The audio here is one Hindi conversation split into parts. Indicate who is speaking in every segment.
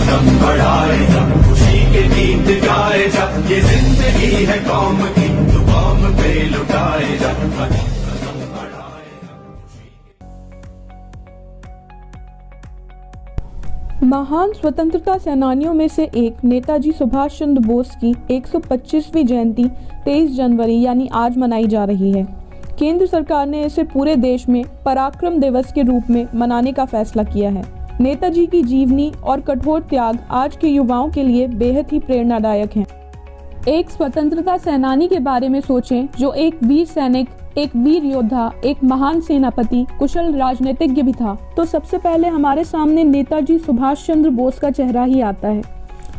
Speaker 1: कदम बढ़ाए जा, खुशी के गीत गाए जा, ये जिंदगी है कौम की, तू कौम पे लुटाए जा, कदम बढ़ाए जा।
Speaker 2: महान स्वतंत्रता सेनानियों में से एक नेताजी सुभाष चंद्र बोस की 125वीं जयंती 23 जनवरी यानी आज मनाई जा रही है। केंद्र सरकार ने इसे पूरे देश में पराक्रम दिवस के रूप में मनाने का फैसला किया है। नेताजी की जीवनी और कठोर त्याग आज के युवाओं के लिए बेहद ही प्रेरणादायक हैं। एक स्वतंत्रता सेनानी के बारे में सोचें जो एक वीर सैनिक, एक वीर योद्धा, एक महान सेनापति, कुशल राजनीतिज्ञ भी था, तो सबसे पहले हमारे सामने नेताजी सुभाष चंद्र बोस का चेहरा ही आता है।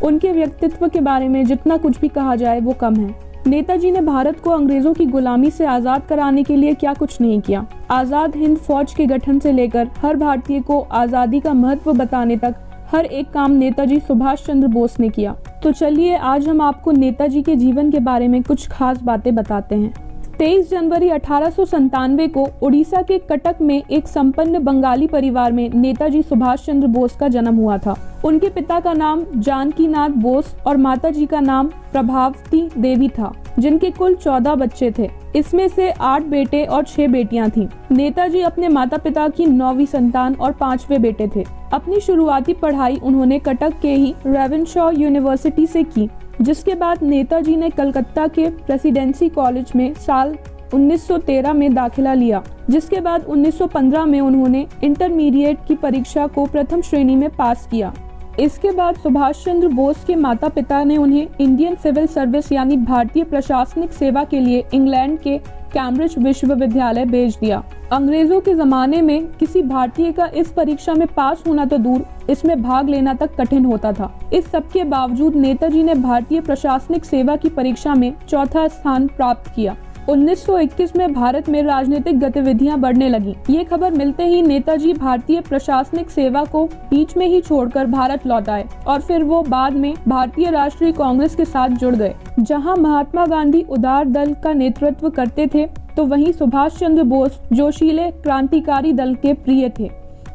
Speaker 2: उनके व्यक्तित्व के बारे में जितना कुछ भी कहा जाए वो कम है। नेताजी ने भारत को अंग्रेजों की गुलामी से आजाद कराने के लिए क्या कुछ नहीं किया। आजाद हिंद फौज के गठन से लेकर हर भारतीय को आजादी का महत्व बताने तक हर एक काम नेताजी सुभाष चंद्र बोस ने किया। तो चलिए आज हम आपको नेताजी के जीवन के बारे में कुछ खास बातें बताते हैं। 23 जनवरी 1897 को उड़ीसा के कटक में एक संपन्न बंगाली परिवार में नेताजी सुभाष चंद्र बोस का जन्म हुआ था। उनके पिता का नाम जानकीनाथ बोस और माताजी का नाम प्रभावती देवी था, जिनके कुल 14 बच्चे थे। इसमें से 8 बेटे और 6 बेटियां थीं। नेताजी अपने माता पिता की 9वीं संतान और 5वें बेटे थे। अपनी शुरुआती पढ़ाई उन्होंने कटक के ही रेवेनशॉ यूनिवर्सिटी से की, जिसके बाद नेताजी ने कलकत्ता के प्रेसिडेंसी कॉलेज में साल 1913 में दाखिला लिया, जिसके बाद 1915 में उन्होंने इंटरमीडिएट की परीक्षा को प्रथम श्रेणी में पास किया। इसके बाद सुभाष चंद्र बोस के माता पिता ने उन्हें इंडियन सिविल सर्विस यानी भारतीय प्रशासनिक सेवा के लिए इंग्लैंड के कैम्ब्रिज विश्वविद्यालय भेज दिया। अंग्रेजों के जमाने में किसी भारतीय का इस परीक्षा में पास होना तो दूर, इसमें भाग लेना तक कठिन होता था। इस सब के बावजूद नेताजी ने भारतीय प्रशासनिक सेवा की परीक्षा में 4था स्थान प्राप्त किया। 1921 में भारत में राजनीतिक गतिविधियां बढ़ने लगी। ये खबर मिलते ही नेताजी भारतीय प्रशासनिक सेवा को बीच में ही छोड़कर भारत लौट आए और फिर वो बाद में भारतीय राष्ट्रीय कांग्रेस के साथ जुड़ गए। जहां महात्मा गांधी उदार दल का नेतृत्व करते थे, तो वहीं सुभाष चंद्र बोस जोशीले क्रांतिकारी दल के प्रिय थे।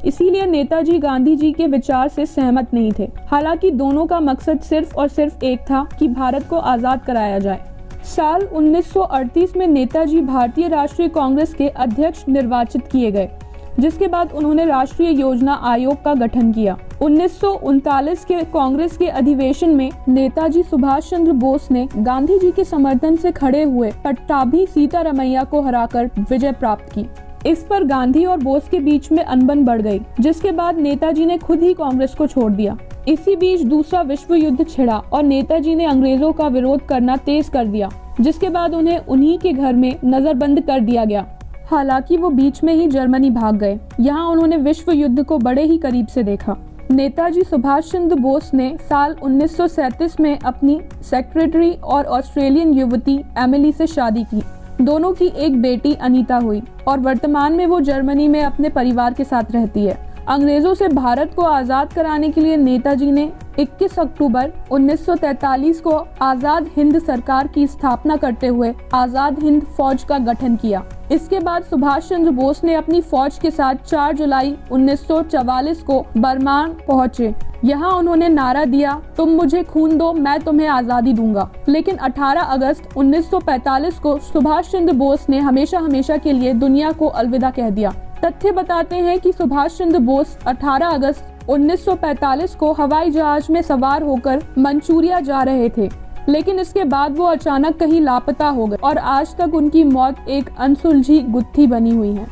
Speaker 2: इसीलिए नेताजी गांधी जी के विचार से सहमत नहीं थे। हालांकि दोनों का मकसद सिर्फ और सिर्फ एक था कि भारत को आजाद कराया जाए। साल 1938 में नेताजी भारतीय राष्ट्रीय कांग्रेस के अध्यक्ष निर्वाचित किए गए, जिसके बाद उन्होंने राष्ट्रीय योजना आयोग का गठन किया। 1939 के कांग्रेस के अधिवेशन में नेताजी सुभाष चंद्र बोस ने गांधी जी के समर्थन से खड़े हुए पट्टाभी सीतारमैया को हराकर विजय प्राप्त की। इस पर गांधी और बोस के बीच में अनबन बढ़ गई, जिसके बाद नेताजी ने खुद ही कांग्रेस को छोड़ दिया। इसी बीच दूसरा विश्व युद्ध छिड़ा और नेताजी ने अंग्रेजों का विरोध करना तेज कर दिया, जिसके बाद उन्हें उन्हीं के घर में नजरबंद कर दिया गया। हालांकि वो बीच में ही जर्मनी भाग गए। यहाँ उन्होंने विश्व युद्ध को बड़े ही करीब से देखा। नेताजी सुभाष चंद्र बोस ने साल 1937 में अपनी सेक्रेटरी और ऑस्ट्रेलियन युवती एमिली से शादी की। दोनों की एक बेटी अनीता हुई और वर्तमान में वो जर्मनी में अपने परिवार के साथ रहती है। अंग्रेजों से भारत को आजाद कराने के लिए नेताजी ने 21 अक्टूबर 1943 को आजाद हिंद सरकार की स्थापना करते हुए आजाद हिंद फौज का गठन किया। इसके बाद सुभाष चंद्र बोस ने अपनी फौज के साथ 4 जुलाई 1944 को बर्मा पहुंचे। यहाँ उन्होंने नारा दिया, तुम मुझे खून दो, मैं तुम्हें आजादी दूंगा। लेकिन 18 अगस्त 1945 को सुभाष चंद्र बोस ने हमेशा हमेशा के लिए दुनिया को अलविदा कह दिया। तथ्य बताते हैं कि सुभाष चंद्र बोस 18 अगस्त 1945 को हवाई जहाज में सवार होकर मंचूरिया जा रहे थे, लेकिन इसके बाद वो अचानक कहीं लापता हो गए और आज तक उनकी मौत एक अनसुलझी गुत्थी बनी हुई है।